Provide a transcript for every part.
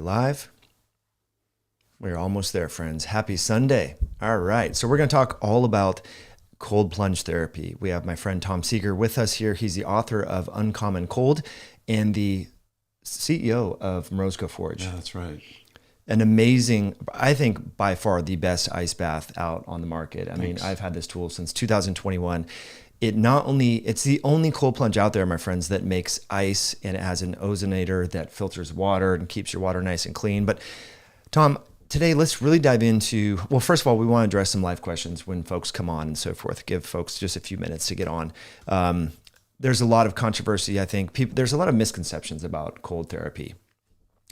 live. We're almost there, friends. Happy Sunday. All right. So we're going to talk all about cold plunge therapy. We have my friend Tom Seager with us here. He's the author of Uncommon Cold and the CEO of Morozko Forge. Yeah, that's right. An amazing, I think by far the best ice bath out on the market. I mean, I've had this tool since 2021. It's the only cold plunge out there, my friends, that makes ice, and it has an ozonator that filters water and keeps your water nice and clean. But Tom, today, let's really dive into, well, first of all, we want to address some live questions when folks come on and so forth. Give folks just a few minutes to get on. There's a lot of controversy, I think. There's a lot of misconceptions about cold therapy,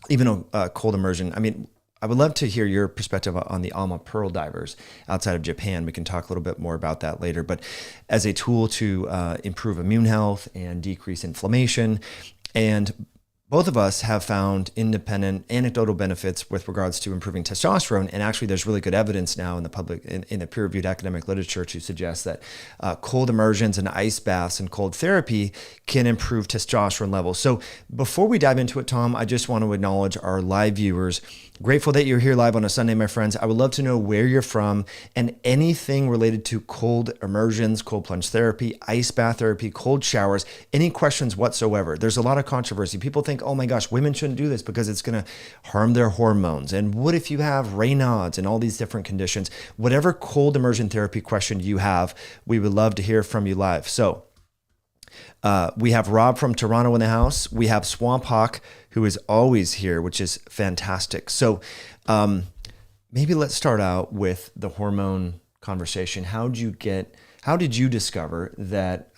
even cold immersion. I mean, I would love to hear your perspective on the Alma Pearl divers outside of Japan. We can talk a little bit more about that later. But as a tool to improve immune health and decrease inflammation, and both of us have found independent anecdotal benefits with regards to improving testosterone. And actually, there's really good evidence now in the public, in the peer-reviewed academic literature to suggest that cold immersions and ice baths and cold therapy can improve testosterone levels. So before we dive into it, Tom, I just want to acknowledge our live viewers. Grateful that you're here live on a Sunday, my friends. I would love to know where you're from and anything related to cold immersions, cold plunge therapy, ice bath therapy, cold showers, any questions whatsoever. There's a lot of controversy. People think, oh my gosh, women shouldn't do this because it's going to harm their hormones. And what if you have Raynaud's and all these different conditions? Whatever cold immersion therapy question you have, we would love to hear from you live. So we have Rob from Toronto in the house. We have Swamp Hawk, who is always here, which is fantastic. So maybe let's start out with the hormone conversation. How did you discover that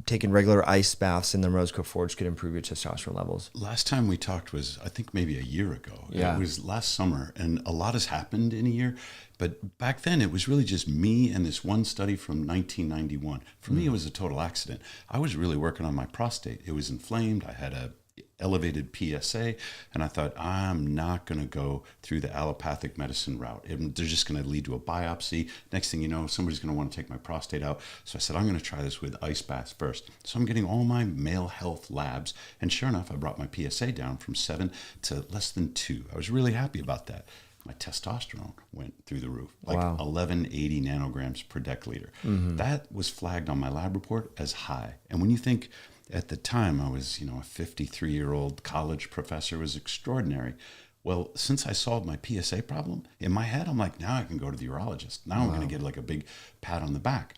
taking regular ice baths in the Morozko Forge could improve your testosterone levels? Last time we talked was, I think, maybe a year ago. Yeah. It was last summer, and a lot has happened in a year. But back then, it was really just me and this one study from 1991. For me, it was a total accident. I was really working on my prostate. It was inflamed. I had a elevated PSA, and I thought, I'm not going to go through the allopathic medicine route. They're just going to lead to a biopsy. Next thing you know, somebody's going to want to take my prostate out. So I said, I'm going to try this with ice baths first. So I'm getting all my male health labs, and sure enough, I brought my PSA down from 7 to less than 2. I was really happy about that. My testosterone went through the roof, like 1180 nanograms per deciliter. Mm-hmm. That was flagged on my lab report as high. And when you think, at the time, I was, a 53-year-old college professor, was extraordinary. Well, since I solved my PSA problem, in my head, I'm like, now I can go to the urologist. Now I'm going to get like a big pat on the back.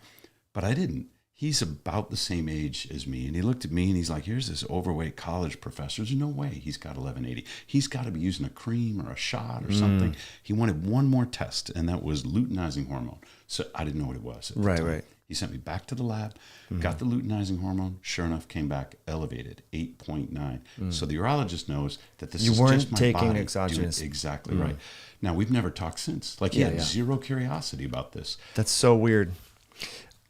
But I didn't. He's about the same age as me. And he looked at me and he's like, here's this overweight college professor. There's no way he's got 1180. He's got to be using a cream or a shot or something. He wanted one more test, and that was luteinizing hormone. So I didn't know what it was at the time. Right. He sent me back to the lab, got the luteinizing hormone. Sure enough, came back elevated, 8.9. So the urologist knows that this is just my taking body exogenous. doing exactly right. Now, we've never talked since. Like, he had zero curiosity about this. That's so weird.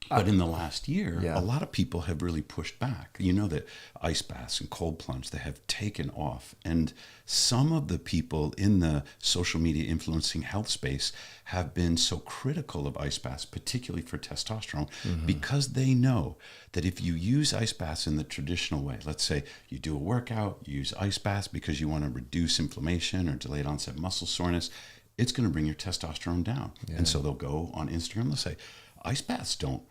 But in the last year, a lot of people have really pushed back. You know that ice baths and cold plunge, they have taken off. And some of the people in the social media influencing health space have been so critical of ice baths, particularly for testosterone, because they know that if you use ice baths in the traditional way, let's say you do a workout, you use ice baths because you want to reduce inflammation or delayed onset muscle soreness, it's going to bring your testosterone down. Yeah. And so they'll go on Instagram, they'll say, ice baths don't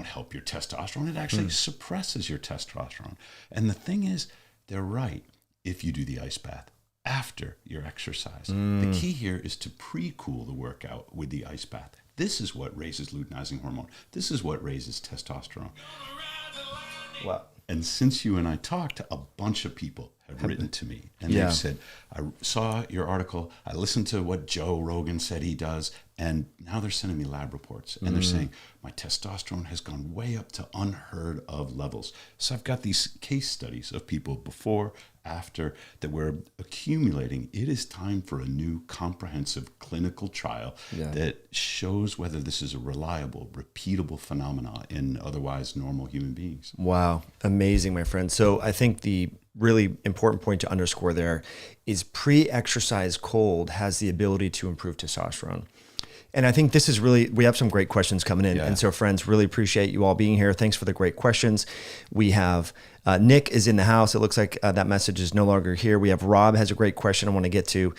help your testosterone. It actually suppresses your testosterone. And the thing is, they're right if you do the ice bath after your exercise. The key here is to pre-cool the workout with the ice bath. This is what raises luteinizing hormone. This is what raises testosterone. Wow. And since you and I talked, a bunch of people have written to me, and they've said, I saw your article, I listened to what Joe Rogan said he does, and now they're sending me lab reports, and they're saying, my testosterone has gone way up to unheard of levels. So I've got these case studies of people before, after, that we're accumulating. It is time for a new comprehensive clinical trial that shows whether this is a reliable, repeatable phenomenon in otherwise normal human beings. Wow. Amazing, my friend. So I think the really important point to underscore there is pre-exercise cold has the ability to improve testosterone. And I think this is really, we have some great questions coming in. Yeah. And so friends, really appreciate you all being here. Thanks for the great questions. We have Nick is in the house. It looks like that message is no longer here. We have Rob has a great question I want to get to.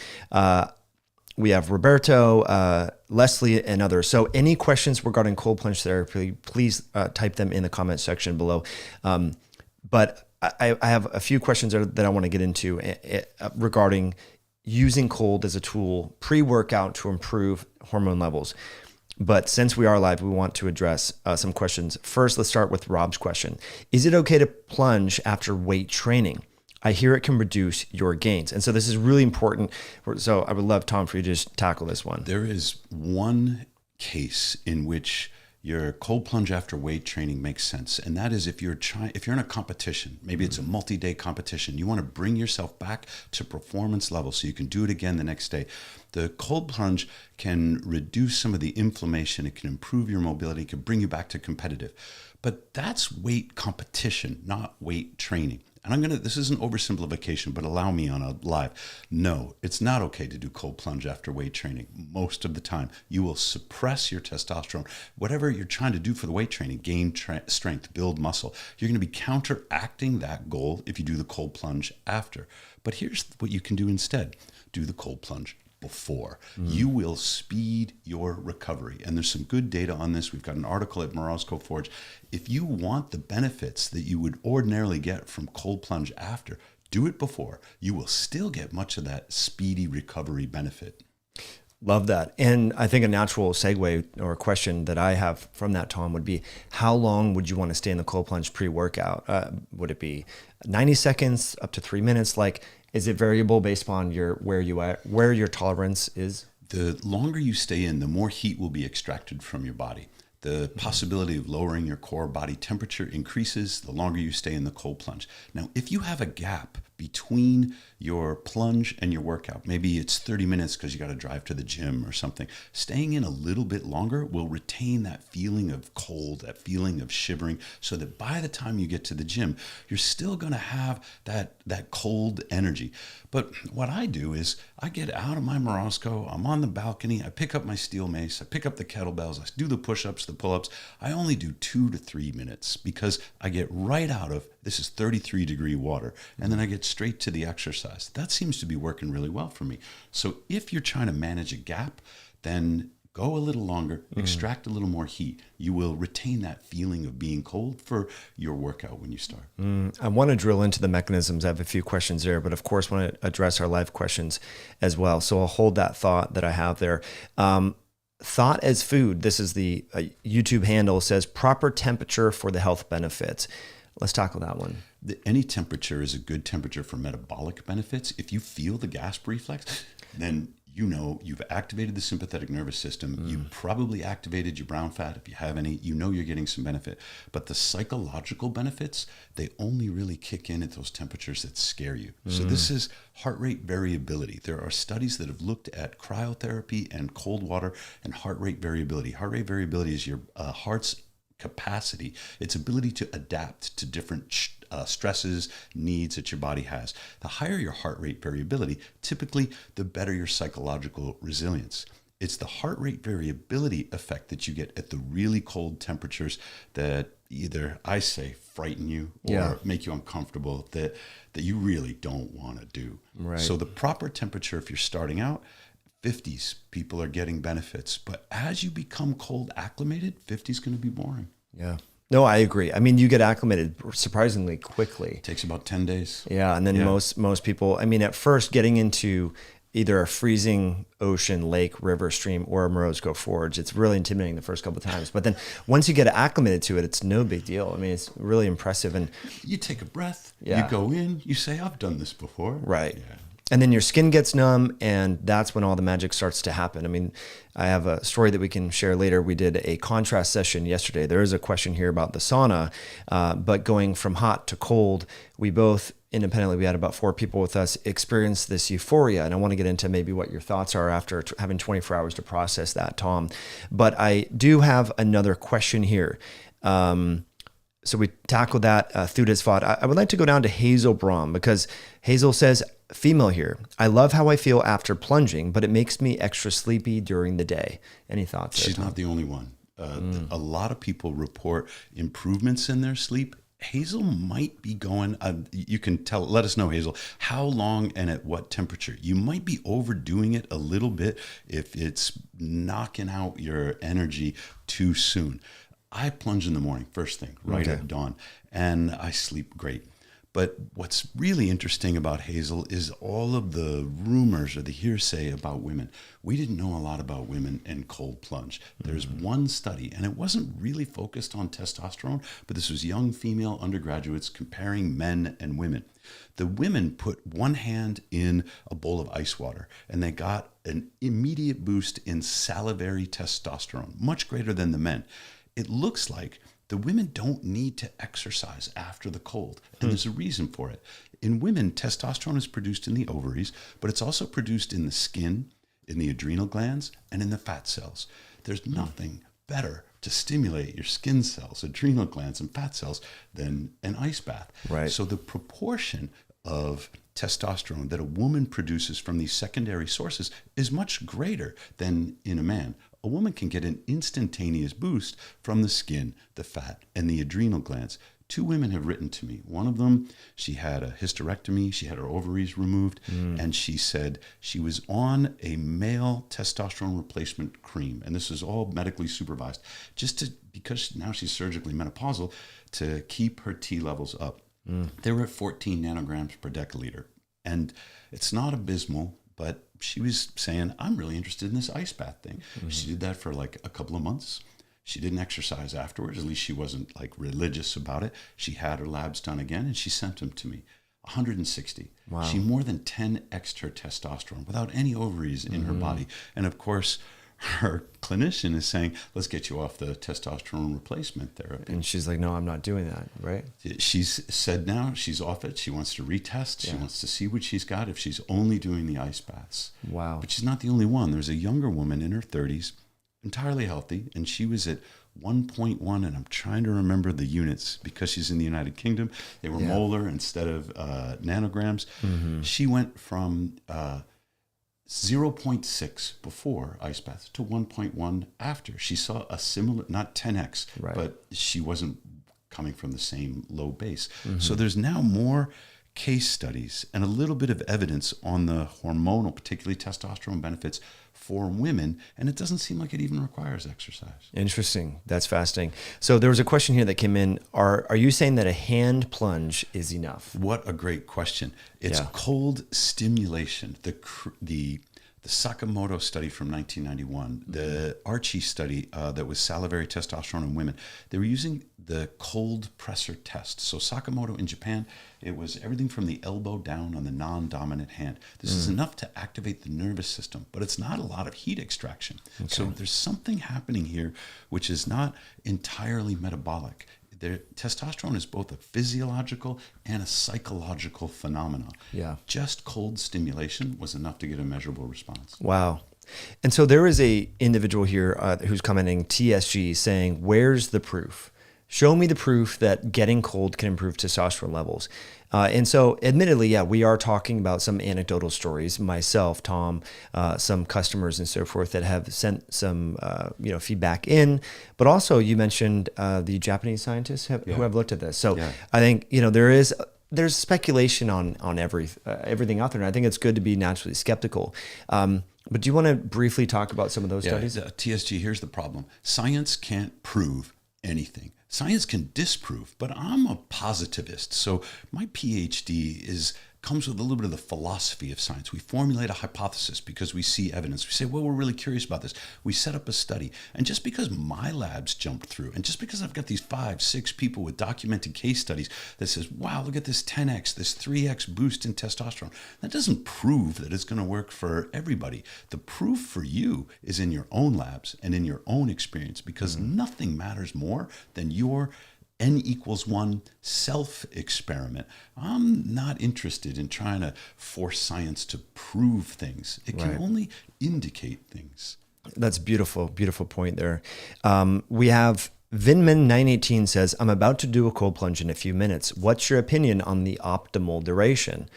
We have Roberto, Leslie, and others. So any questions regarding cold plunge therapy, please type them in the comment section below. But I have a few questions that I want to get into regarding using cold as a tool pre-workout to improve hormone levels. But since we are live, we want to address some questions. First, let's start with Rob's question. Is it okay to plunge after weight training? I hear it can reduce your gains. And so this is really important. So I would love, Tom, for you to just tackle this one. There is one case in which your cold plunge after weight training makes sense. And that is if you're in a competition, maybe it's a multi-day competition, you want to bring yourself back to performance level so you can do it again the next day. The cold plunge can reduce some of the inflammation. It can improve your mobility. It can bring you back to competitive. But that's weight competition, not weight training. And this is an oversimplification, but allow me on a live. No, it's not okay to do cold plunge after weight training. Most of the time, you will suppress your testosterone. Whatever you're trying to do for the weight training, gain strength, build muscle, you're going to be counteracting that goal if you do the cold plunge after. But here's what you can do instead. Do the cold plunge before. You will speed your recovery. And there's some good data on this. We've got an article at Morozko Forge. If you want the benefits that you would ordinarily get from cold plunge after, do it before. You will still get much of that speedy recovery benefit. Love that. And I think a natural segue or question that I have from that, Tom, would be how long would you want to stay in the cold plunge pre-workout? Would it be 90 seconds up to 3 minutes? Like, is it variable based upon where your tolerance is? The longer you stay in, the more heat will be extracted from your body. The possibility of lowering your core body temperature increases the longer you stay in the cold plunge. Now, if you have a gap between your plunge and your workout, maybe it's 30 minutes because you got to drive to the gym or something, staying in a little bit longer will retain that feeling of cold, that feeling of shivering, so that by the time you get to the gym, you're still going to have that cold energy. But what I do is I get out of my Morozko, I'm on the balcony, I pick up my steel mace, I pick up the kettlebells, I do the push-ups, the pull-ups. I only do 2 to 3 minutes because I get right out of, this is 33-degree water, and then I get straight to the exercise. That seems to be working really well for me. So if you're trying to manage a gap, then go a little longer, extract a little more heat. You will retain that feeling of being cold for your workout when you start. I want to drill into the mechanisms. I have a few questions there, but of course want to address our live questions as well. So I'll hold that thought that I have there. Thought as food. This is the YouTube handle, says proper temperature for the health benefits. Let's tackle that one. Any temperature is a good temperature for metabolic benefits. If you feel the gasp reflex, then you know you've activated the sympathetic nervous system. You probably activated your brown fat. If you have any, you know you're getting some benefit. But the psychological benefits, they only really kick in at those temperatures that scare you. So this is heart rate variability. There are studies that have looked at cryotherapy and cold water and heart rate variability. Heart rate variability is your heart's capacity, its ability to adapt to different stresses, needs that your body has. The higher your heart rate variability, typically the better your psychological resilience. It's the heart rate variability effect that you get at the really cold temperatures that either, I say, frighten you or make you uncomfortable, that you really don't want to do. Right. So the proper temperature, if you're starting out, 50s, people are getting benefits. But as you become cold acclimated, 50 is going to be boring. Yeah. No, I agree. I mean, you get acclimated surprisingly quickly. It takes about 10 days. Yeah. And then most people, I mean, at first getting into either a freezing ocean, lake, river, stream, or a Morozko Forge, it's really intimidating the first couple of times. But then once you get acclimated to it, it's no big deal. I mean, it's really impressive. And you take a breath, you go in, you say, I've done this before. Right. Yeah. And then your skin gets numb, and that's when all the magic starts to happen. I mean, I have a story that we can share later. We did a contrast session yesterday. There is a question here about the sauna, but going from hot to cold, we both independently, we had about 4 people with us, experienced this euphoria. And I want to get into maybe what your thoughts are after having 24 hours to process that, Tom. But I do have another question here. So we tackled that through this thought. I would like to go down to Hazel Braun, because Hazel says, female here, I love how I feel after plunging, but it makes me extra sleepy during the day. Any thoughts? She's not the only one. A lot of people report improvements in their sleep. Hazel might be going, you can let us know, Hazel, how long and at what temperature. You might be overdoing it a little bit if it's knocking out your energy too soon. I plunge in the morning, first thing, right at dawn, and I sleep great. But what's really interesting about Hazel is all of the rumors or the hearsay about women. We didn't know a lot about women and cold plunge. There's one study, and it wasn't really focused on testosterone, but this was young female undergraduates comparing men and women. The women put one hand in a bowl of ice water, and they got an immediate boost in salivary testosterone, much greater than the men. It looks like the women don't need to exercise after the cold, and there's a reason for it. In women, testosterone is produced in the ovaries, but it's also produced in the skin, in the adrenal glands, and in the fat cells. There's nothing better to stimulate your skin cells, adrenal glands, and fat cells than an ice bath. Right. So the proportion of testosterone that a woman produces from these secondary sources is much greater than in a man. A woman can get an instantaneous boost from the skin, the fat, and the adrenal glands. 2 women have written to me. One of them, she had a hysterectomy, she had her ovaries removed, and she said she was on a male testosterone replacement cream, and this is all medically supervised, because now she's surgically menopausal, to keep her T levels up. They were at 14 nanograms per deciliter, and it's not abysmal, but she was saying, I'm really interested in this ice bath thing. She did that for like a couple of months. She didn't exercise afterwards. At least she wasn't like religious about it. She had her labs done again, and she sent them to me. 160. Wow. She more than 10x'd her testosterone without any ovaries in her body. And of course, her clinician is saying, let's get you off the testosterone replacement therapy. And she's like, no, I'm not doing that, right? She's said now she's off it. She wants to retest. She wants to see what she's got if she's only doing the ice baths. Wow. But she's not the only one. There's a younger woman in her 30s, entirely healthy, and she was at 1.1, and I'm trying to remember the units because she's in the United Kingdom. They were molar instead of nanograms. She went from 0.6 before ice bath to 1.1 after. She saw a similar, not 10x, but she wasn't coming from the same low base. So there's now more case studies and a little bit of evidence on the hormonal, particularly testosterone benefits for women, and it doesn't seem like it even requires exercise. Interesting. That's fascinating. So there was a question here that came in. Are you saying that a hand plunge is enough? What a great question. It's cold stimulation. The Sakamoto study from 1991, the Archie study that was salivary testosterone in women, they were using the cold pressor test. So Sakamoto in Japan, it was everything from the elbow down on the non-dominant hand. This is enough to activate the nervous system, but it's not a lot of heat extraction. Okay. So there's something happening here which is not entirely metabolic. Testosterone is both a physiological and a psychological phenomenon. Yeah. Just cold stimulation was enough to get a measurable response. Wow. And so there is a individual here who's commenting, TSG, saying, where's the proof? Show me the proof that getting cold can improve testosterone levels. And so admittedly, we are talking about some anecdotal stories, myself, Tom, some customers and so forth that have sent some, feedback in, but also you mentioned the Japanese scientists who have looked at this. So I think, there's speculation on everything out there. And I think it's good to be naturally skeptical. But do you want to briefly talk about some of those studies? TSG, here's the problem. Science can't prove anything. Science can disprove, but I'm a positivist. So my PhD comes with a little bit of the philosophy of science. We formulate a hypothesis because we see evidence. We say, well, we're really curious about this. We set up a study. And just because my labs jumped through, and just because I've got these 5, 6 people with documented case studies that says, wow, look at this 10x, this 3x boost in testosterone, that doesn't prove that it's going to work for everybody. The proof for you is in your own labs and in your own experience, because nothing matters more than your N=1 self-experiment. I'm not interested in trying to force science to prove things. It can only indicate things. That's beautiful, beautiful point there. We have Vinman918 says, I'm about to do a cold plunge in a few minutes. What's your opinion on the optimal duration?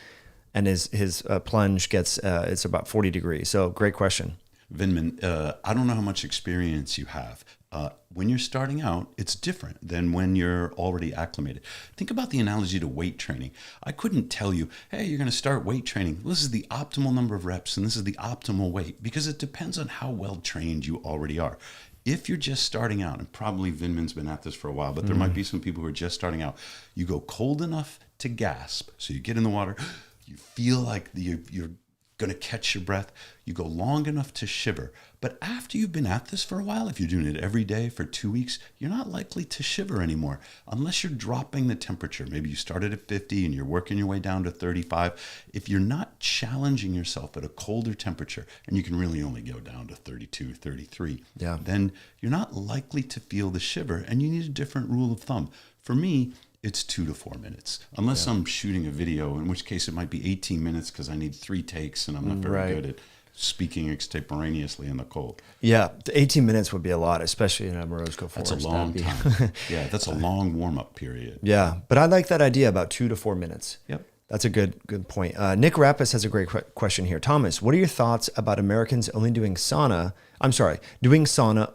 And his plunge gets, it's about 40 degrees. So great question. Vinman, I don't know how much experience you have. When you're starting out, it's different than when you're already acclimated. Think about the analogy to weight training. I couldn't tell you, hey, you're going to start weight training. This is the optimal number of reps and this is the optimal weight, because it depends on how well trained you already are. If you're just starting out, and probably Vinman's been at this for a while, but there might be some people who are just starting out, you go cold enough to gasp. So you get in the water, you feel like you're going to catch your breath. You go long enough to shiver. But after you've been at this for a while, if you're doing it every day for 2 weeks, you're not likely to shiver anymore unless you're dropping the temperature. Maybe you started at 50 and you're working your way down to 35. If you're not challenging yourself at a colder temperature, and you can really only go down to 32, 33, then you're not likely to feel the shiver, and you need a different rule of thumb. For me, it's 2 to 4 minutes, unless I'm shooting a video, in which case it might be 18 minutes because I need 3 takes and I'm not very good at speaking extemporaneously in the cold. Yeah, 18 minutes would be a lot, especially in a Morozco forest. That's a long time. Yeah, that's a long warm-up period. Yeah, but I like that idea about 2 to 4 minutes. Yep. That's a good point. Nick Rappis has a great question here. Thomas, what are your thoughts about Americans only doing sauna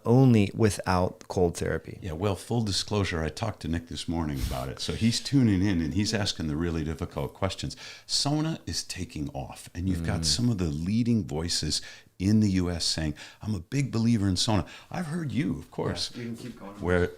only without cold therapy? Yeah, well, full disclosure, I talked to Nick this morning about it. So he's tuning in and he's asking the really difficult questions. Sauna is taking off, and you've got some of the leading voices in the U.S. saying, I'm a big believer in sauna. I've heard you, of course. Yeah, you can keep going.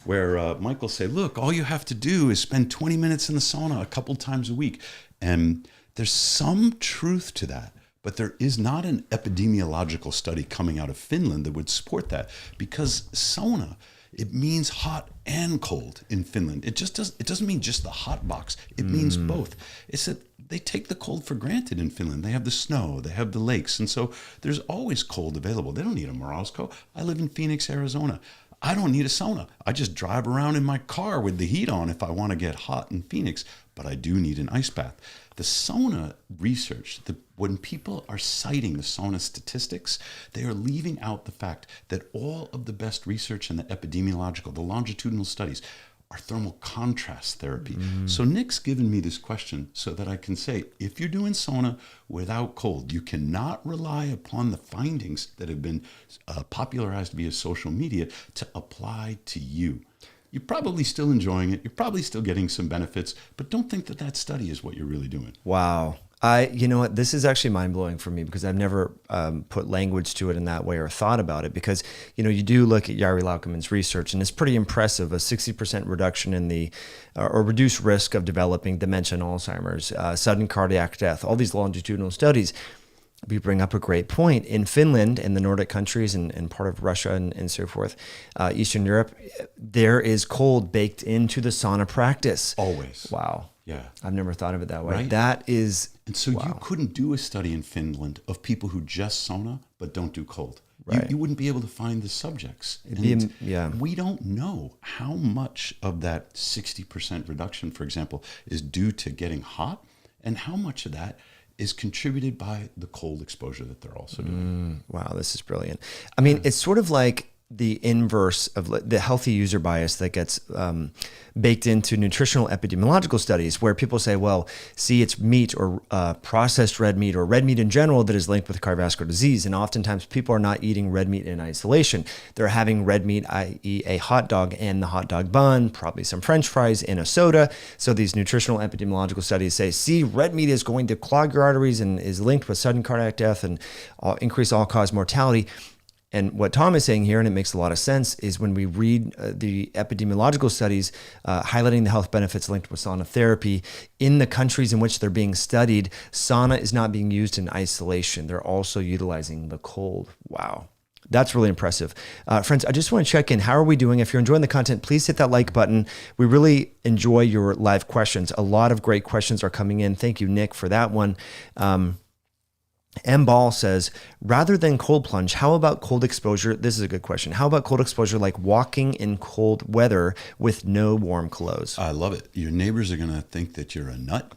Where Michael say, look, all you have to do is spend 20 minutes in the sauna a couple times a week. And there's some truth to that. But there is not an epidemiological study coming out of Finland that would support that, because sauna, it means hot and cold in Finland. It doesn't mean just the hot box. It means both. It's that they take the cold for granted in Finland. They have the snow, they have the lakes, and so there's always cold available. They don't need a Morozco. I live in Phoenix, Arizona. I don't need a sauna. I just drive around in my car with the heat on if I want to get hot in Phoenix, but I do need an ice bath. The sauna research, when people are citing the sauna statistics, they are leaving out the fact that all of the best research in the epidemiological, the longitudinal studies, are thermal contrast therapy. So Nick's given me this question so that I can say, if you're doing sauna without cold, you cannot rely upon the findings that have been popularized via social media to apply to you. You're probably still enjoying it. You're probably still getting some benefits, but don't think that that study is what you're really doing. Wow. You know what? This is actually mind-blowing for me, because I've never put language to it in that way or thought about it, because, you know, you do look at Jari Laukamann's research, and it's pretty impressive, a 60% reduction in the, or reduced risk of developing dementia and Alzheimer's, sudden cardiac death, all these longitudinal studies. We bring up a great point. In Finland and the Nordic countries and part of Russia and so forth, Eastern Europe, there is cold baked into the sauna practice. Always. Wow. Yeah. I've never thought of it that way. Right? That is... And so you couldn't do a study in Finland of people who just sauna but don't do cold. Right. You wouldn't be able to find the subjects. We don't know how much of that 60% reduction, for example, is due to getting hot, and how much of that is contributed by the cold exposure that they're also doing. Wow, this is brilliant. I mean, it's sort of like the inverse of the healthy user bias that gets baked into nutritional epidemiological studies, where people say, well, see, it's meat or processed red meat or red meat in general that is linked with cardiovascular disease. And oftentimes people are not eating red meat in isolation. They're having red meat, i.e. a hot dog and the hot dog bun, probably some French fries in a soda. So these nutritional epidemiological studies say, see, red meat is going to clog your arteries and is linked with sudden cardiac death and increase all-cause mortality. And what Tom is saying here, and it makes a lot of sense, is when we read the epidemiological studies highlighting the health benefits linked with sauna therapy in the countries in which they're being studied, sauna is not being used in isolation. They're also utilizing the cold. Wow. That's really impressive. Friends, I just want to check in. How are we doing? If you're enjoying the content, please hit that like button. We really enjoy your live questions. A lot of great questions are coming in. Thank you, Nick, for that one. M. Ball says, rather than cold plunge, how about cold exposure? This is a good question. How about cold exposure like walking in cold weather with no warm clothes? I love it. Your neighbors are going to think that you're a nut.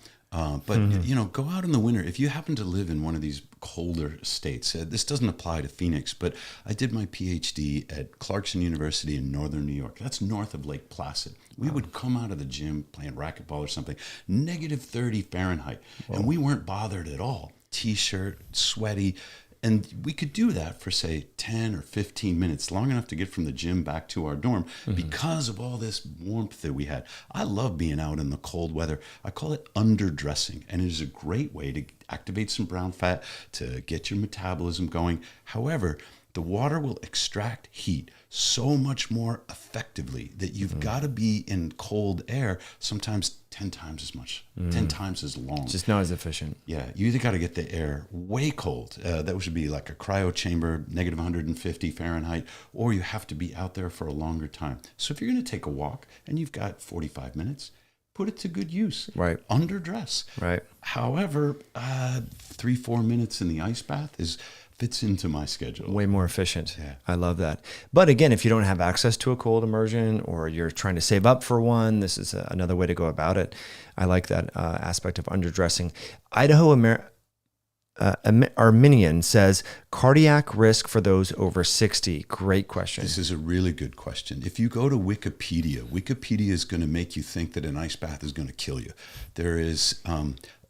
But go out in the winter. If you happen to live in one of these colder states, this doesn't apply to Phoenix, but I did my PhD at Clarkson University in northern New York. That's north of Lake Placid. We would come out of the gym playing racquetball or something, -30 Fahrenheit, and we weren't bothered at all. T-shirt, sweaty. And we could do that for, say, 10 or 15 minutes, long enough to get from the gym back to our dorm because of all this warmth that we had. I love being out in the cold weather. I call it underdressing, and it is a great way to activate some brown fat, to get your metabolism going. However, the water will extract heat so much more effectively that you've got to be in cold air sometimes 10 times as much, 10 times as long. It's just not as efficient. Yeah, you either got to get the air way cold, that should be like a cryo chamber, -150 Fahrenheit, or you have to be out there for a longer time. So if you're going to take a walk and you've got 45 minutes, put it to good use. Right. Underdress. Right. However, 3-4 minutes in the ice bath fits into my schedule. Way more efficient. Yeah. I love that. But again, if you don't have access to a cold immersion or you're trying to save up for one, this is another way to go about it. I like that aspect of underdressing. Arminian says, cardiac risk for those over 60. Great question. This is a really good question. If you go to Wikipedia is going to make you think that an ice bath is going to kill you. There is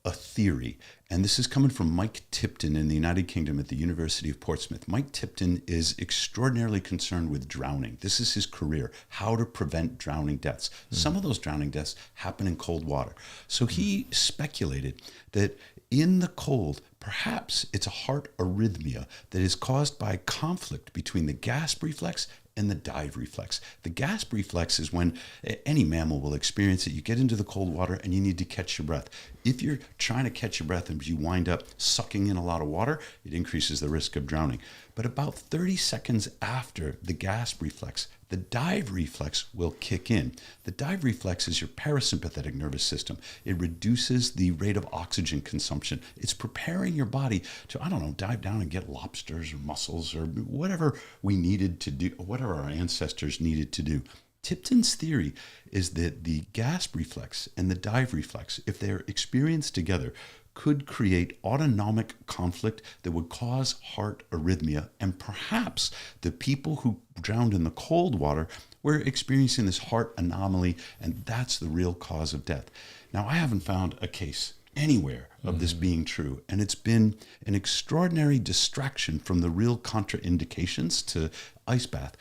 a theory, and this is coming from Mike Tipton in the United Kingdom at the University of Portsmouth. Mike Tipton is extraordinarily concerned with drowning. This is his career, how to prevent drowning deaths. Some of those drowning deaths happen in cold water. So he speculated that in the cold, perhaps it's a heart arrhythmia that is caused by conflict between the gasp reflex and the dive reflex. The gasp reflex is when any mammal will experience it. You get into the cold water and you need to catch your breath. If you're trying to catch your breath and you wind up sucking in a lot of water, it increases the risk of drowning. But about 30 seconds after the gasp reflex, the dive reflex will kick in. The dive reflex is your parasympathetic nervous system. It reduces the rate of oxygen consumption. It's preparing your body to, dive down and get lobsters or mussels or whatever we needed to do, whatever our ancestors needed to do. Tipton's theory is that the gasp reflex and the dive reflex, if they're experienced together, could create autonomic conflict that would cause heart arrhythmia. And perhaps the people who drowned in the cold water were experiencing this heart anomaly, and that's the real cause of death. Now, I haven't found a case anywhere of this being true, and it's been an extraordinary distraction from the real contraindications to ice bath.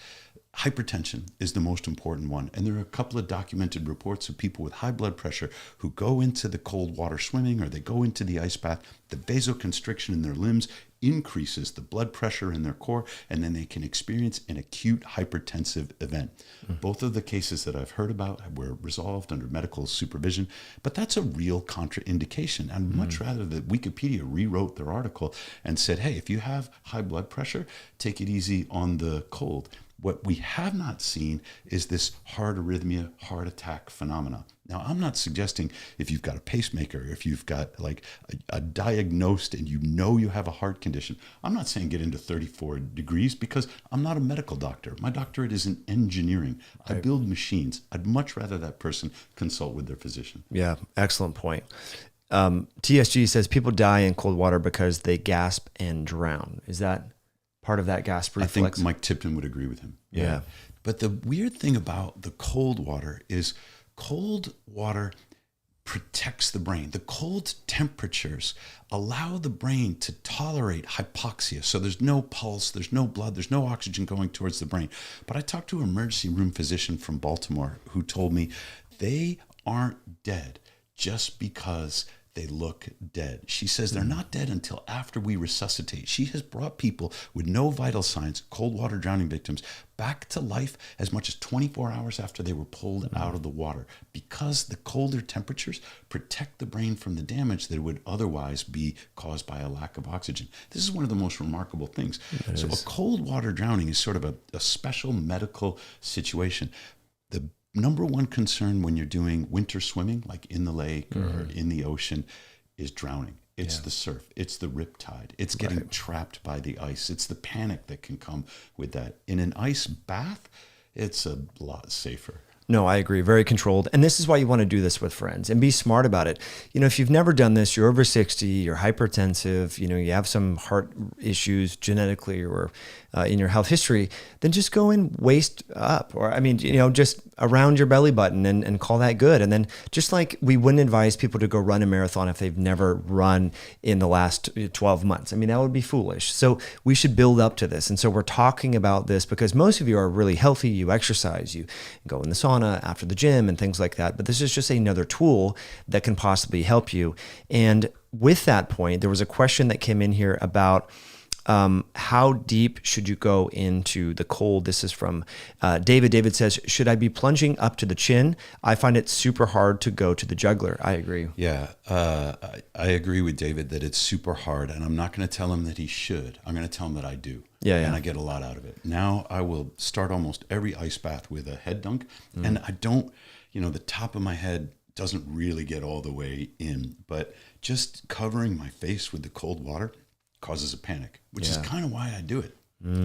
Hypertension is the most important one. And there are a couple of documented reports of people with high blood pressure who go into the cold water swimming or they go into the ice bath. The vasoconstriction in their limbs increases the blood pressure in their core, and then they can experience an acute hypertensive event. Both of the cases that I've heard about were resolved under medical supervision, but that's a real contraindication. I'd much rather that Wikipedia rewrote their article and said, hey, if you have high blood pressure, take it easy on the cold. What we have not seen is this heart arrhythmia, heart attack phenomena. Now, I'm not suggesting if you've got a pacemaker, if you've got like a diagnosed and you have a heart condition, I'm not saying get into 34 degrees because I'm not a medical doctor. My doctorate is in engineering. I build machines. I'd much rather that person consult with their physician. Yeah, excellent point. TSG says people die in cold water because they gasp and drown. Is that part of that gasp reflex? I think Mike Tipton would agree with him. Yeah. But the weird thing about the cold water is cold water protects the brain. The cold temperatures allow the brain to tolerate hypoxia. So there's no pulse, there's no blood, there's no oxygen going towards the brain. But I talked to an emergency room physician from Baltimore who told me they aren't dead just because they look dead. She says they're not dead until after we resuscitate. She has brought people with no vital signs, cold water drowning victims, back to life as much as 24 hours after they were pulled out of the water, because the colder temperatures protect the brain from the damage that would otherwise be caused by a lack of oxygen. This is one of the most remarkable things. So a cold water drowning is sort of a special medical situation. The number one concern when you're doing winter swimming, like in the lake or in the ocean, is drowning. It's the surf. It's the riptide. It's getting trapped by the ice. It's the panic that can come with that. In an ice bath, it's a lot safer. No, I agree. Very controlled. And this is why you want to do this with friends and be smart about it. If you've never done this, you're over 60, you're hypertensive, you have some heart issues genetically or in your health history, then just go in waist up, or just around your belly button and call that good. And then just like we wouldn't advise people to go run a marathon if they've never run in the last 12 months. That would be foolish. So we should build up to this. And so we're talking about this because most of you are really healthy. You exercise, you go in the sauna after the gym and things like that. But this is just another tool that can possibly help you. And with that point, there was a question that came in here about how deep should you go into the cold? This is from David. David says, should I be plunging up to the chin? I find it super hard to go to the jugular. I agree. Yeah, I agree with David that it's super hard, and I'm not going to tell him that he should. I'm going to tell him that I do. Yeah. And I get a lot out of it. Now I will start almost every ice bath with a head dunk, and I don't, the top of my head doesn't really get all the way in, but just covering my face with the cold water causes a panic, which is kind of why I do it.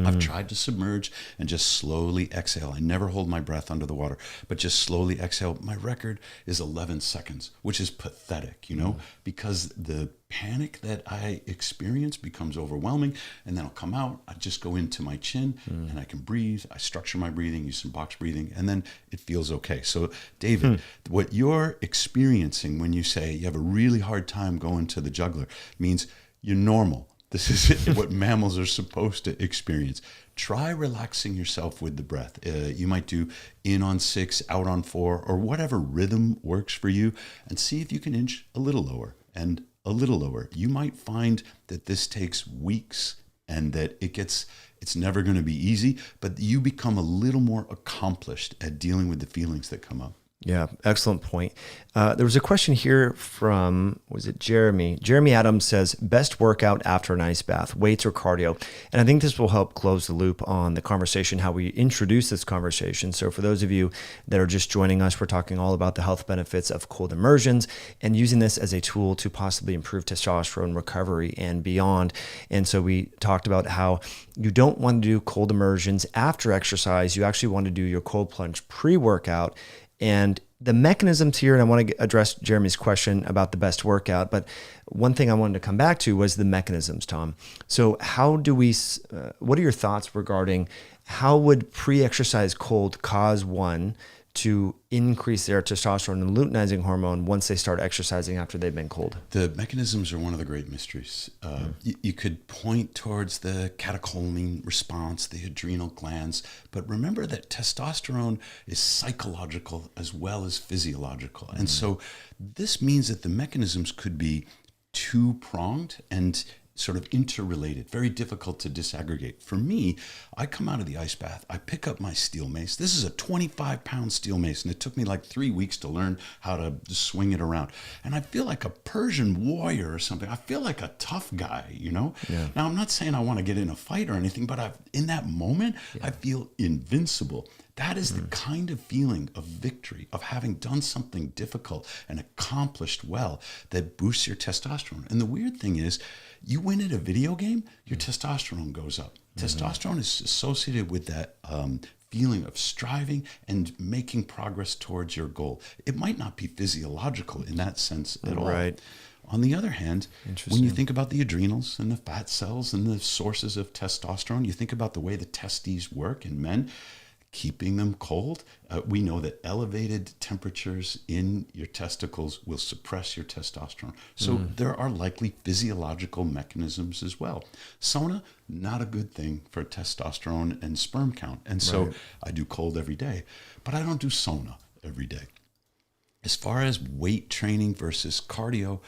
I've tried to submerge and just slowly exhale. I never hold my breath under the water, but just slowly exhale. My record is 11 seconds, which is pathetic, because the panic that I experience becomes overwhelming, and then I'll come out. I just go into my chin and I can breathe. I structure my breathing, use some box breathing, and then it feels okay. So David, what you're experiencing when you say you have a really hard time going to the jugular means you're normal. This is what mammals are supposed to experience. Try relaxing yourself with the breath. You might do in on 6, out on 4, or whatever rhythm works for you, and see if you can inch a little lower and a little lower. You might find that this takes weeks and that it's never going to be easy, but you become a little more accomplished at dealing with the feelings that come up. Yeah, excellent point. There was a question here from, was it Jeremy? Jeremy Adams says, best workout after an ice bath, weights or cardio? And I think this will help close the loop on the conversation, how we introduce this conversation. So for those of you that are just joining us, we're talking all about the health benefits of cold immersions and using this as a tool to possibly improve testosterone recovery and beyond. And so we talked about how you don't want to do cold immersions after exercise. You actually want to do your cold plunge pre-workout. And the mechanisms here, and I want to address Jeremy's question about the best workout, but one thing I wanted to come back to was the mechanisms, Tom. So how do we, what are your thoughts regarding how would pre-exercise cold cause one to increase their testosterone and luteinizing hormone once they start exercising after they've been cold? The mechanisms are one of the great mysteries. You could point towards the catecholamine response, the adrenal glands, but remember that testosterone is psychological as well as physiological. And so this means that the mechanisms could be two-pronged and sort of interrelated, very difficult to disaggregate. For me, I come out of the ice bath, I pick up my steel mace. This is a 25-pound steel mace, and it took me like 3 weeks to learn how to swing it around. And I feel like a Persian warrior or something. I feel like a tough guy, Yeah. Now, I'm not saying I want to get in a fight or anything, but in that moment, I feel invincible. That is the kind of feeling of victory, of having done something difficult and accomplished well that boosts your testosterone. And the weird thing is, you win at a video game, your testosterone goes up. Testosterone is associated with that feeling of striving and making progress towards your goal. It might not be physiological in that sense at all. Right. On the other hand, when you think about the adrenals and the fat cells and the sources of testosterone, you think about the way the testes work in men, keeping them cold. We know that elevated temperatures in your testicles will suppress your testosterone. So there are likely physiological mechanisms as well. Sauna, not a good thing for testosterone and sperm count. And so I do cold every day, but I don't do sauna every day. As far as weight training versus cardio,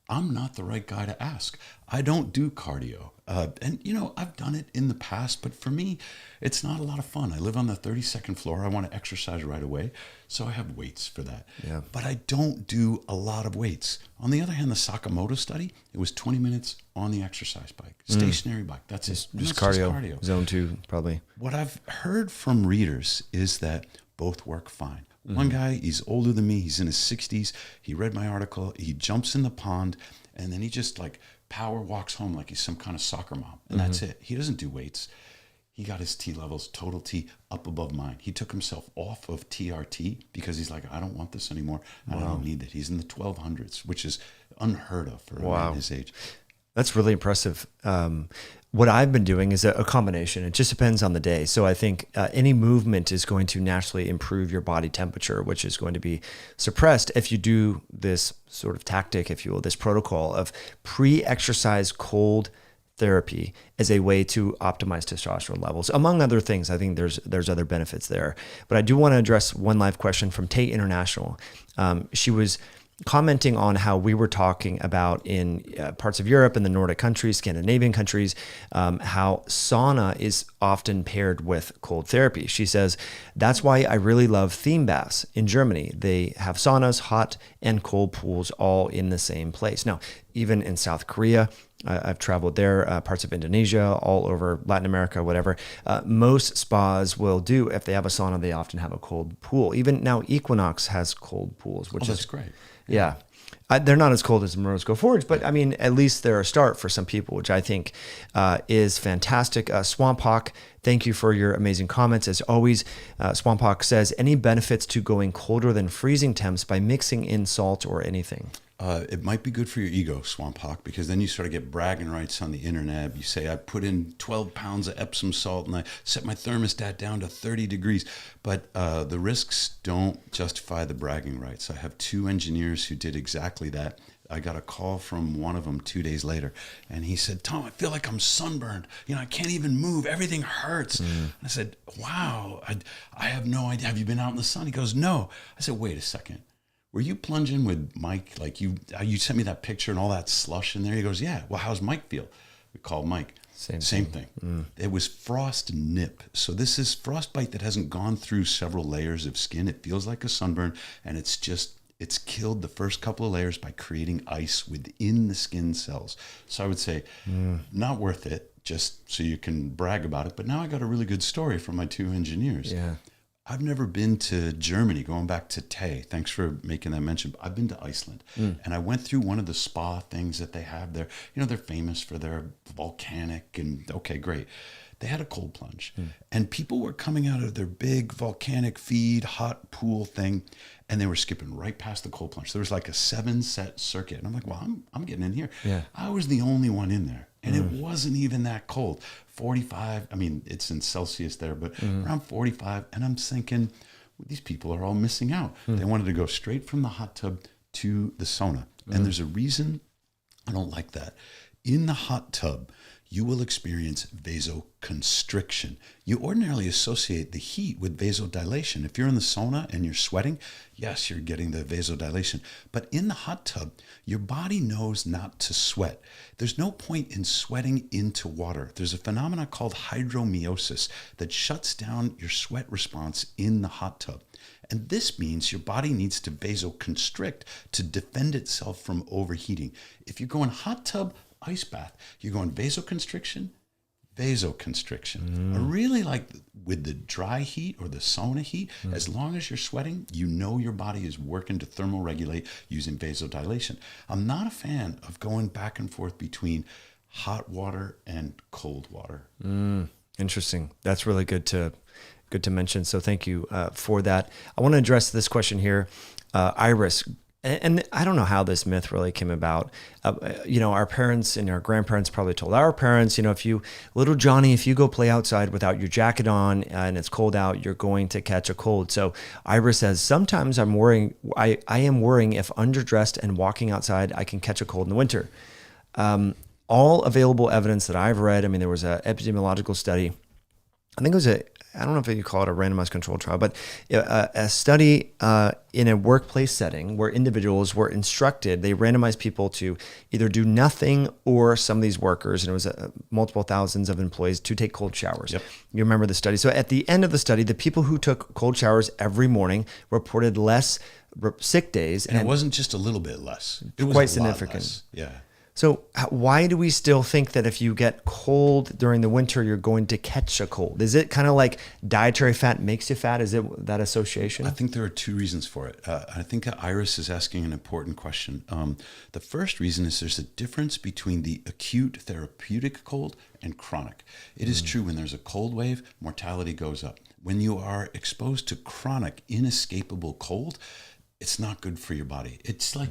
I'm not the right guy to ask. I don't do cardio. And I've done it in the past, but for me, it's not a lot of fun. I live on the 32nd floor. I want to exercise right away. So I have weights for that. Yeah. But I don't do a lot of weights. On the other hand, the Sakamoto study, it was 20 minutes on the exercise bike, stationary bike. That's it. Just cardio. Zone 2, probably. What I've heard from readers is that both work fine. One guy, he's older than me. He's in his 60s. He read my article. He jumps in the pond, and then he just power walks home like he's some kind of soccer mom. And that's it. He doesn't do weights. he got his T levels, total T, up above mine. He took himself off of TRT because he's like, I don't want this anymore. I don't need it. He's in the 1200s, which is unheard of for a man his age. That's really impressive. What I've been doing is a combination. It just depends on the day. So I think any movement is going to naturally improve your body temperature, which is going to be suppressed if you do this sort of tactic, if you will, this protocol of pre-exercise cold therapy as a way to optimize testosterone levels. Among other things, I think there's other benefits there. But I do want to address one live question from Tate International. She was commenting on how we were talking about in parts of Europe and the Nordic countries, Scandinavian countries, how sauna is often paired with cold therapy. She says, that's why I really love theme baths in Germany. They have saunas, hot and cold pools all in the same place. Now, even in South Korea, I've traveled there, parts of Indonesia, all over Latin America, whatever. Most spas will do, if they have a sauna, they often have a cold pool. Even now, Equinox has cold pools, which that's great. Yeah. They're not as cold as Morosco Forge, but I mean, at least they're a start for some people, which I think is fantastic. Swamp Hawk, thank you for your amazing comments. As always, Swamp Hawk says, any benefits to going colder than freezing temps by mixing in salt or anything? It might be good for your ego, Swamp Hawk, because then you sort of get bragging rights on the internet. You say, I put in 12 pounds of Epsom salt and I set my thermostat down to 30 degrees. But the risks don't justify the bragging rights. I have 2 engineers who did exactly that. I got a call from one of them 2 days later, and he said, Tom, I feel like I'm sunburned. I can't even move. Everything hurts. And I said, wow, I have no idea. Have you been out in the sun? He goes, no. I said, wait a second. Were you plunging with Mike? Like you sent me that picture and all that slush in there. He goes, yeah. Well, how's Mike feel? We called Mike. Same thing. It was frost nip. So this is frostbite that hasn't gone through several layers of skin. It feels like a sunburn, and it's killed the first couple of layers by creating ice within the skin cells. So I would say, not worth it, just so you can brag about it. But now I got a really good story from my 2 engineers. Yeah. I've never been to Germany, going back to Tay. Thanks for making that mention. I've been to Iceland, and I went through one of the spa things that they have there. They're famous for their volcanic, and okay, great. They had a cold plunge, and people were coming out of their big volcanic feed, hot pool thing, and they were skipping right past the cold plunge. There was like a 7-set circuit, and I'm like, well, I'm getting in here. Yeah. I was the only one in there, and it wasn't even that cold. 45, I mean, it's in Celsius there, but around 45, and I'm thinking, well, these people are all missing out. They wanted to go straight from the hot tub to the sauna, and there's a reason I don't like that. In the hot tub, you will experience vasoconstriction. You ordinarily associate the heat with vasodilation. If you're in the sauna and you're sweating, yes, you're getting the vasodilation. But in the hot tub, your body knows not to sweat. There's no point in sweating into water. There's a phenomenon called hydromiosis that shuts down your sweat response in the hot tub. And this means your body needs to vasoconstrict to defend itself from overheating. If you're going hot tub, ice bath, you're going vasoconstriction. I really like with the dry heat or the sauna heat, as long as you're sweating, your body is working to thermoregulate using vasodilation. I'm not a fan of going back and forth between hot water and cold water. Interesting. That's really good to mention. So thank you for that. I want to address this question here. Iris, and I don't know how this myth really came about. Our parents and our grandparents probably told our parents, little Johnny, if you go play outside without your jacket on and it's cold out, you're going to catch a cold. So Iris says, sometimes I'm worrying, I am worrying if underdressed and walking outside, I can catch a cold in the winter. All available evidence that I've read, there was an epidemiological study. I think it was I don't know if you call it a randomized controlled trial, but a study in a workplace setting where individuals were instructed, they randomized people to either do nothing or some of these workers, and it was multiple thousands of employees, to take cold showers. Yep. You remember the study. So at the end of the study, the people who took cold showers every morning reported less sick days. And it wasn't just a little bit less. It was quite significant. Less. Yeah. So why do we still think that if you get cold during the winter, you're going to catch a cold? Is it kind of like dietary fat makes you fat? Is it that association? I think there are two reasons for it. I think Iris is asking an important question. The first reason is there's a difference between the acute therapeutic cold and chronic. It is true when there's a cold wave, mortality goes up. When you are exposed to chronic, inescapable cold, it's not good for your body. It's like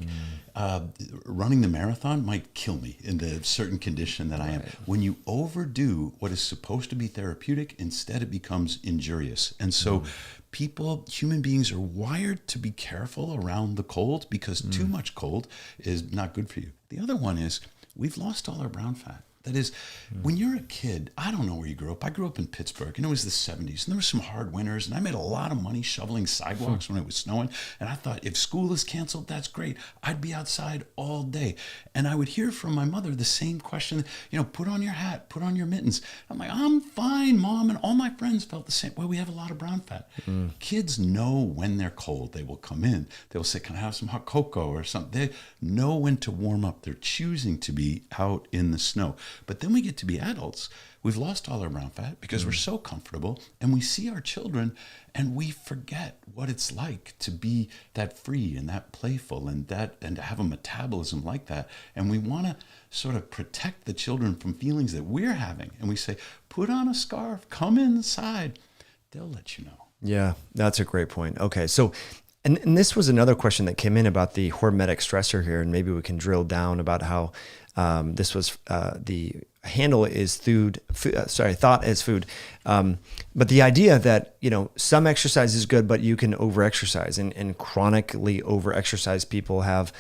running the marathon might kill me in the certain condition that I am. When you overdo what is supposed to be therapeutic, instead it becomes injurious. And so human beings are wired to be careful around the cold because too much cold is not good for you. The other one is we've lost all our brown fat. That is, when you're a kid, I don't know where you grew up. I grew up in Pittsburgh, and it was the 70s, and there were some hard winters, and I made a lot of money shoveling sidewalks when it was snowing, and I thought, if school is canceled, that's great. I'd be outside all day. And I would hear from my mother the same question, put on your hat, put on your mittens. I'm like, I'm fine, Mom, and all my friends felt the same. Well, we have a lot of brown fat. Kids know when they're cold. They will come in. They will say, can I have some hot cocoa or something? They know when to warm up. They're choosing to be out in the snow. But then we get to be adults. We've lost all our brown fat because we're so comfortable, and we see our children and we forget what it's like to be that free and that playful and to have a metabolism like that. And we want to sort of protect the children from feelings that we're having. And we say, put on a scarf, come inside. They'll let you know. Yeah, that's a great point. Okay. So, and this was another question that came in about the hormetic stressor here, and maybe we can drill down about how this was the handle is thought as food. But the idea that, some exercise is good, but you can over-exercise, and chronically over-exercise people have,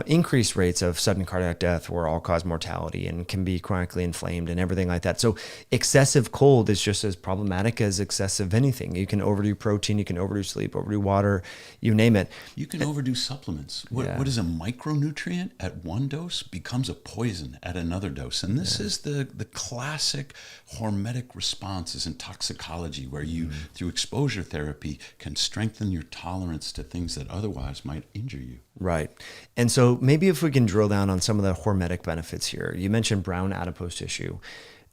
increased rates of sudden cardiac death or all-cause mortality and can be chronically inflamed and everything like that. So excessive cold is just as problematic as excessive anything. You can overdo protein, you can overdo sleep, overdo water, you name it. You can overdo supplements. What is a micronutrient at one dose becomes a poison at another dose. And this is the classic hormetic responses in toxicology, where you, through exposure therapy, can strengthen your tolerance to things that otherwise might injure you. Right. And so maybe if we can drill down on some of the hormetic benefits here. You mentioned brown adipose tissue.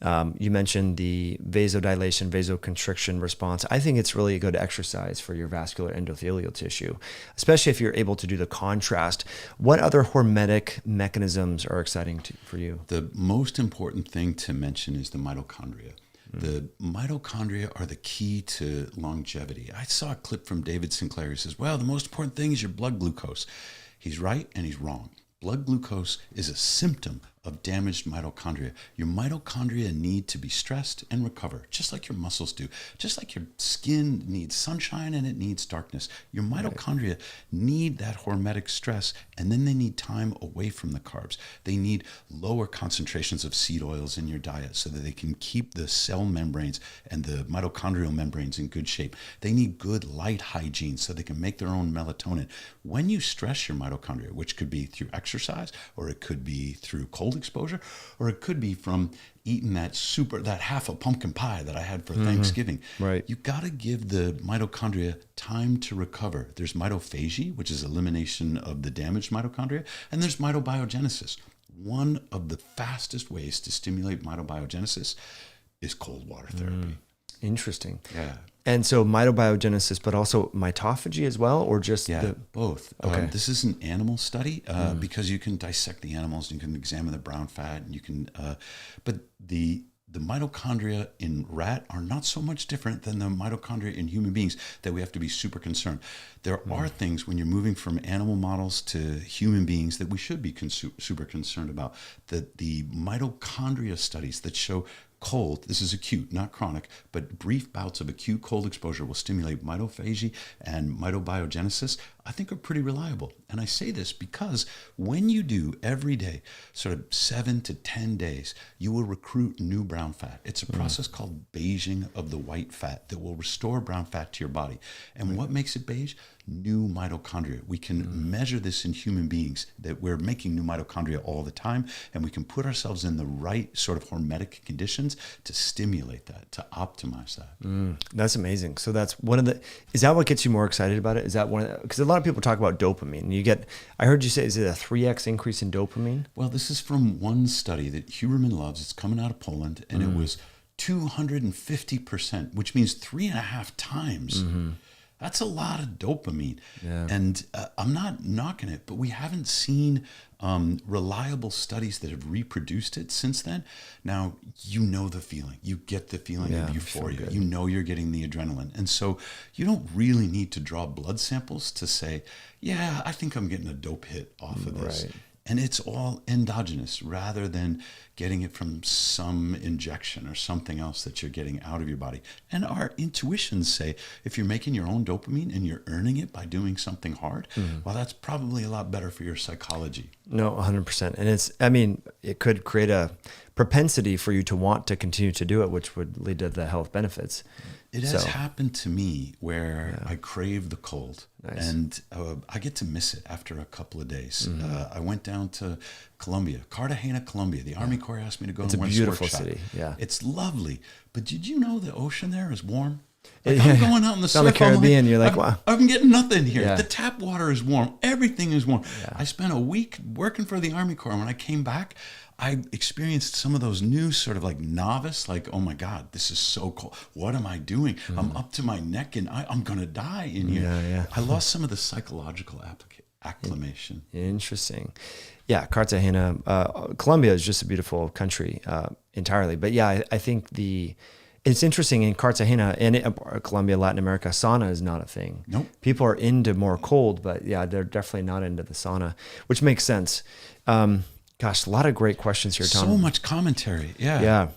You mentioned the vasodilation, vasoconstriction response. I think it's really a good exercise for your vascular endothelial tissue, especially if you're able to do the contrast. What other hormetic mechanisms are exciting for you? The most important thing to mention is the mitochondria. The mitochondria are the key to longevity. I saw a clip from David Sinclair. He says, well, the most important thing is your blood glucose. He's right and he's wrong. Blood glucose is a symptom of damaged mitochondria. Your mitochondria need to be stressed and recover, just like your muscles do. Just like your skin needs sunshine and it needs darkness. Your mitochondria need that hormetic stress, and then they need time away from the carbs. They need lower concentrations of seed oils in your diet so that they can keep the cell membranes and the mitochondrial membranes in good shape. They need good light hygiene so they can make their own melatonin. When you stress your mitochondria, which could be through exercise, or it could be through cold exposure, or it could be from eating that half a pumpkin pie that I had for Thanksgiving. Right. You got to give the mitochondria time to recover. There's mitophagy, which is elimination of the damaged mitochondria, and there's mitobiogenesis. One of the fastest ways to stimulate mitobiogenesis is cold water therapy. Interesting. Yeah. And so mitobiogenesis, but also mitophagy as well, or just both. Okay. This is an animal study because you can dissect the animals, and you can examine the brown fat, and you can. But the mitochondria in rat are not so much different than the mitochondria in human beings that we have to be super concerned. There are things when you're moving from animal models to human beings that we should be super concerned about. The mitochondria studies that show cold, this is acute, not chronic, but brief bouts of acute cold exposure will stimulate mitophagy and mitobiogenesis, I think are pretty reliable. And I say this because when you do every day, sort of 7 to 10 days, you will recruit new brown fat. It's a process called beiging of the white fat that will restore brown fat to your body. And what makes it beige? New mitochondria. We can measure this in human beings, that we're making new mitochondria all the time, and we can put ourselves in the right sort of hormetic conditions conditions to stimulate that, to optimize that. That's amazing. So that's one of the, is that what gets you more excited about it? Is that one of the, because a lot of people talk about dopamine. You get, I heard you say, is it a 3x increase in dopamine? Well, this is from one study that Huberman loves. It's coming out of Poland, and it was 250%, which means 3.5 times. That's a lot of dopamine. Yeah. And I'm not knocking it, but we haven't seen reliable studies that have reproduced it since then. Now, you know the feeling. You get the feeling of euphoria. You know you're getting the adrenaline. And so you don't really need to draw blood samples to say, yeah, I think I'm getting a dope hit off of this. Right. And it's all endogenous rather than getting it from some injection or something else that you're getting out of your body. And our intuitions say, if you're making your own dopamine and you're earning it by doing something hard, well, that's probably a lot better for your psychology. No, 100%. And it's, I mean, it could create a propensity for you to want to continue to do it, which would lead to the health benefits. It has happened to me where I crave the cold. Nice. And I get to miss it after a couple of days. I went down to Colombia, Cartagena, Colombia. The Army Corps asked me to go It's and a work beautiful workshop. city. Yeah. It's lovely. But did you know the ocean there is warm? Like I'm going out in the surf. On the Caribbean, you're like, wow. wow. I'm getting nothing here. Yeah. The tap water is warm. Everything is warm. Yeah. I spent a week working for the Army Corps. When I came back, I experienced some of those new sort of like novice, like, oh my God, this is so cold. What am I doing? I'm up to my neck and I'm going to die in here. Yeah. I lost some of the psychological acclimation. Interesting. Yeah, Cartagena, Colombia is just a beautiful country entirely. But yeah, I think it's interesting in Cartagena and Colombia, Latin America, sauna is not a thing. Nope. People are into more cold, but yeah, they're definitely not into the sauna, which makes sense. Gosh, a lot of great questions here, Tom. So much commentary. Yeah.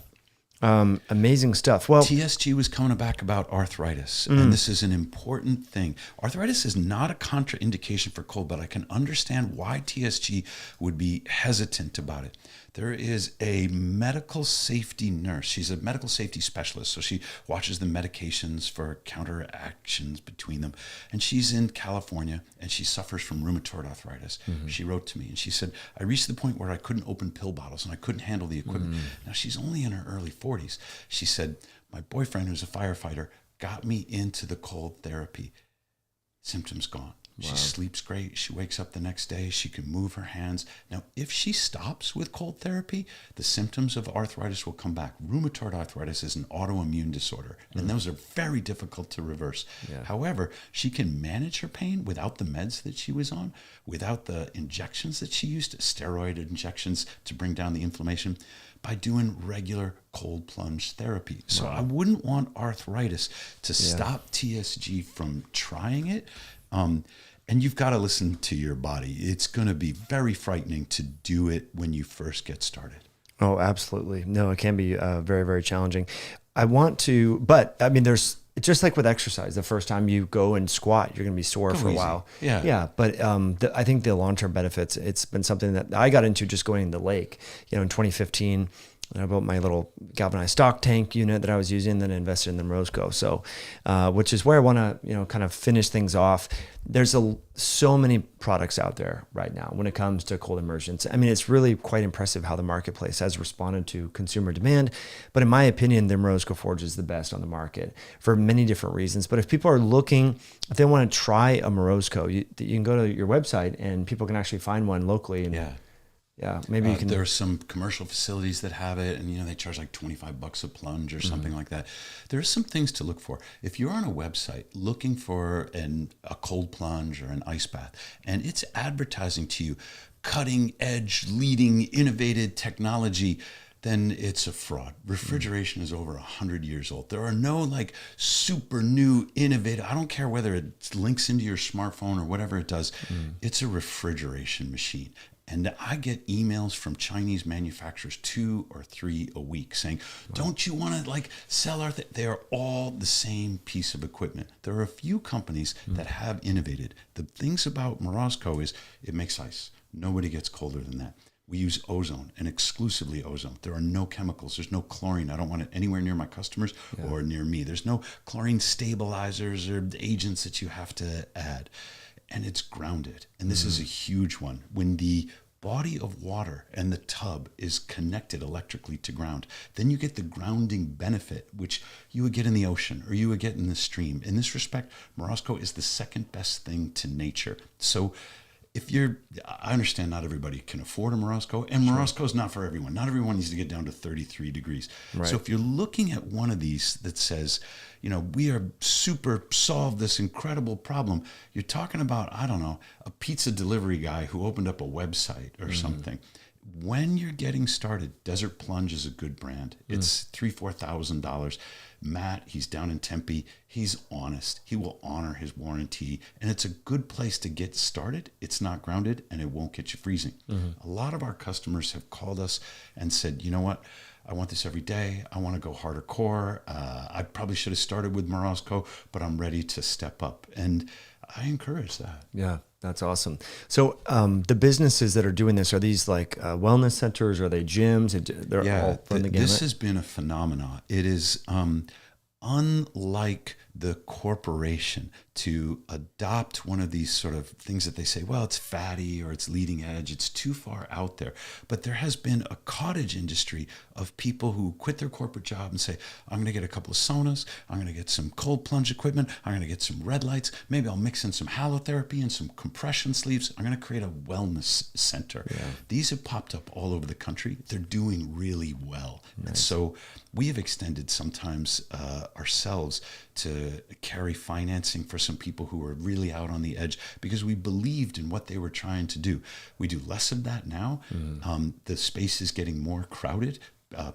Amazing stuff. Well, TSG was coming back about arthritis, and this is an important thing. Arthritis is not a contraindication for cold, but I can understand why TSG would be hesitant about it. There is a medical safety nurse. She's a medical safety specialist, so she watches the medications for counteractions between them. And she's in California, and she suffers from rheumatoid arthritis. She wrote to me, and she said, I reached the point where I couldn't open pill bottles, and I couldn't handle the equipment. Now, she's only in her early 40s. She said, my boyfriend, who's a firefighter, got me into the cold therapy. Symptoms gone. Wow. She sleeps great. She wakes up the next day. She can move her hands. Now, if she stops with cold therapy, the symptoms of arthritis will come back. Rheumatoid arthritis is an autoimmune disorder, and those are very difficult to reverse. Yeah. However, she can manage her pain without the meds that she was on, without the injections that she used, steroid injections to bring down the inflammation, by doing regular cold plunge therapy. So I wouldn't want arthritis to stop TSG from trying it. And you've got to listen to your body. It's going to be very frightening to do it when you first get started. Oh, absolutely. No, it can be very, very challenging. But I mean, there's just like with exercise, the first time you go and squat, you're going to be sore for a while. Yeah. But I think the long-term benefits, it's been something that I got into just going in the lake, in 2015. I built my little galvanized stock tank unit that I was using, then I invested in the Morozco. So, which is where I want to, kind of finish things off. There's so many products out there right now when it comes to cold immersions. I mean, it's really quite impressive how the marketplace has responded to consumer demand. But in my opinion, the Morozco Forge is the best on the market for many different reasons. But if people are looking, if they want to try a Morozco, you can go to your website and people can actually find one locally. And, yeah, maybe you can. There are some commercial facilities that have it, and they charge like $25 a plunge or something like that. There are some things to look for. If you're on a website looking for a cold plunge or an ice bath, and it's advertising to you cutting edge, leading, innovative technology, then it's a fraud. Refrigeration is over 100 years old. There are no like super new innovative, I don't care whether it links into your smartphone or whatever it does, it's a refrigeration machine. And I get emails from Chinese manufacturers 2 or 3 a week saying, don't you want to sell our They are all the same piece of equipment. There are a few companies that have innovated. The things about Morozco is it makes ice. Nobody gets colder than that. We use ozone and exclusively ozone. There are no chemicals. There's no chlorine. I don't want it anywhere near my customers or near me. There's no chlorine stabilizers or agents that you have to add. And it's grounded. And this is a huge one. When the body of water and the tub is connected electrically to ground, then you get the grounding benefit, which you would get in the ocean or you would get in the stream. In this respect, Morosco is the second best thing to nature. So I understand not everybody can afford a Morosco, and Morosco is not for everyone. Not everyone needs to get down to 33 degrees. Right. So if you're looking at one of these that says, we are super solved this incredible problem, you're talking about, I don't know, a pizza delivery guy who opened up a website or something. When you're getting started, Desert Plunge is a good brand. It's $3,000-$4,000. Matt, he's down in Tempe. He's honest. He will honor his warranty. And it's a good place to get started. It's not grounded and it won't get you freezing. A lot of our customers have called us and said, you know what? I want this every day. I want to go harder core. I probably should have started with Morosco, but I'm ready to step up. And I encourage that. Yeah, that's awesome. So the businesses that are doing this, are these like wellness centers? Are they gyms? They're all from the gamut? This has been a phenomenon. It is unlike the corporation to adopt one of these sort of things that they say, well, it's fatty or it's leading edge, it's too far out there. But there has been a cottage industry of people who quit their corporate job and say, I'm going to get a couple of saunas, I'm going to get some cold plunge equipment, I'm going to get some red lights, maybe I'll mix in some halotherapy and some compression sleeves, I'm going to create a wellness center. Yeah. These have popped up all over the country. They're doing really well. Nice. And so we have extended sometimes ourselves to carry financing for some people who are really out on the edge because we believed in what they were trying to do. We do less of that now. The space is getting more crowded.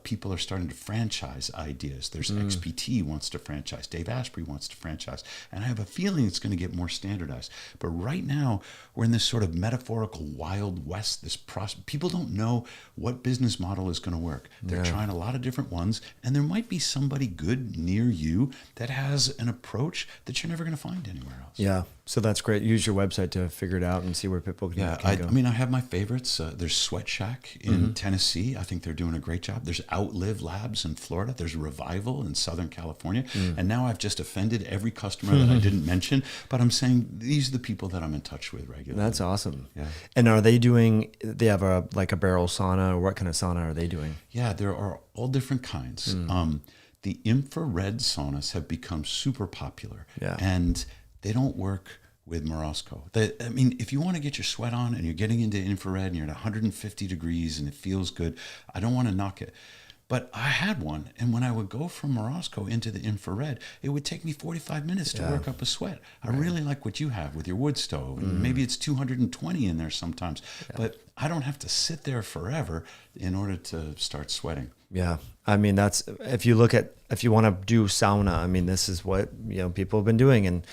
People are starting to franchise ideas. There's XPT wants to franchise. Dave Asprey wants to franchise. And I have a feeling it's going to get more standardized. But right now, we're in this sort of metaphorical Wild West. People don't know what business model is going to work. They're trying a lot of different ones. And there might be somebody good near you that has an approach that you're never going to find anywhere else. Yeah. So that's great. Use your website to figure it out and see where people can go. I mean, I have my favorites. There's Sweat Shack in Tennessee. I think they're doing a great job. There's Outlive Labs in Florida. There's Revival in Southern California. And now I've just offended every customer that I didn't mention, but I'm saying these are the people that I'm in touch with regularly. That's awesome. Yeah. And are they have a barrel sauna, or what kind of sauna are they doing? Yeah, there are all different kinds. The infrared saunas have become super popular. Yeah. And they don't work with Morosco. I mean, if you want to get your sweat on and you're getting into infrared and you're at 150 degrees and it feels good, I don't want to knock it. But I had one, and when I would go from Morosco into the infrared, it would take me 45 minutes to work up a sweat. I really like what you have with your wood stove. And maybe it's 220 in there sometimes, but I don't have to sit there forever in order to start sweating. Yeah. I mean, if you want to do sauna, I mean, this is what, people have been doing in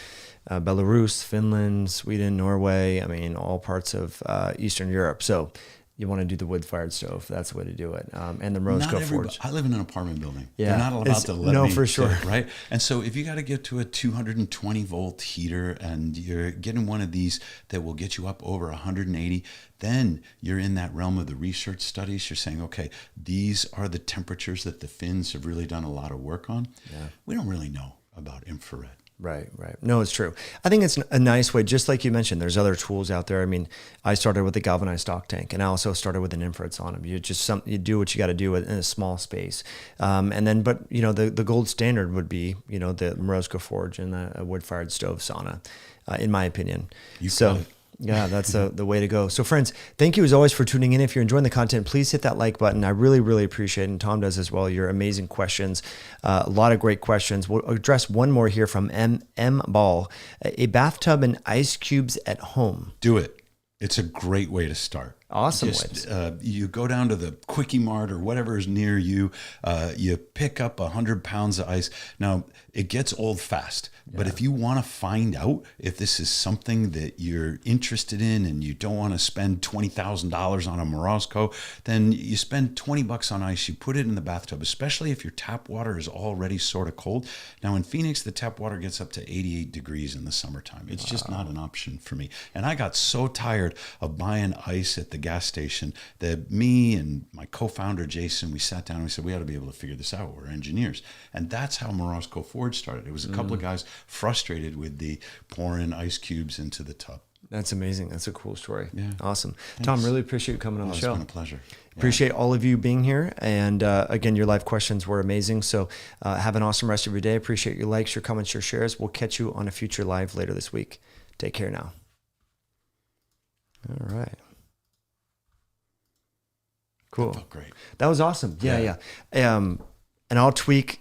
Belarus, Finland, Sweden, Norway, I mean, all parts of Eastern Europe. So you want to do the wood-fired stove. That's the way to do it. And the Morosco forge. I live in an apartment building. Yeah. They're not allowed to let me. No, for sure. Right? And so if you got to get to a 220-volt heater and you're getting one of these that will get you up over 180, then you're in that realm of the research studies. You're saying, okay, these are the temperatures that the Finns have really done a lot of work on. Yeah. We don't really know about infrared. Right. No, it's true. I think it's a nice way, just like you mentioned, there's other tools out there. I mean, I started with a galvanized stock tank, and I also started with an infrared sauna. You do what you got to do in a small space. And then, but the gold standard would be, the Morosco forge and a wood-fired stove sauna, in my opinion. Yeah, that's the way to go. So friends, thank you as always for tuning in. If you're enjoying the content, please hit that like button. I really, really appreciate it. And Tom does as well. Your amazing questions. A lot of great questions. We'll address one more here from M. Ball. A bathtub and ice cubes at home. Do it. It's a great way to start. Awesome. You go down to the Quickie Mart or whatever is near you. You pick up 100 pounds of ice. Now, it gets old fast. But if you want to find out if this is something that you're interested in and you don't want to spend $20,000 on a Morosco, then you spend $20 on ice. You put it in the bathtub, especially if your tap water is already sort of cold. Now, in Phoenix, the tap water gets up to 88 degrees in the summertime. It's just not an option for me. And I got so tired of buying ice at the gas station that me and my co-founder, Jason, we sat down and we said, we ought to be able to figure this out. We're engineers. And that's how Morosco Forge started. It was a couple of guys frustrated with the pouring ice cubes into the tub. That's amazing. That's a cool story. Yeah. Awesome. Thanks. Tom, really appreciate you coming on the show. It's been a pleasure. Appreciate all of you being here. And again, your live questions were amazing. So have an awesome rest of your day. Appreciate your likes, your comments, your shares. We'll catch you on a future live later this week. Take care now. All right. Cool. That felt great. That was awesome. Yeah. And I'll tweak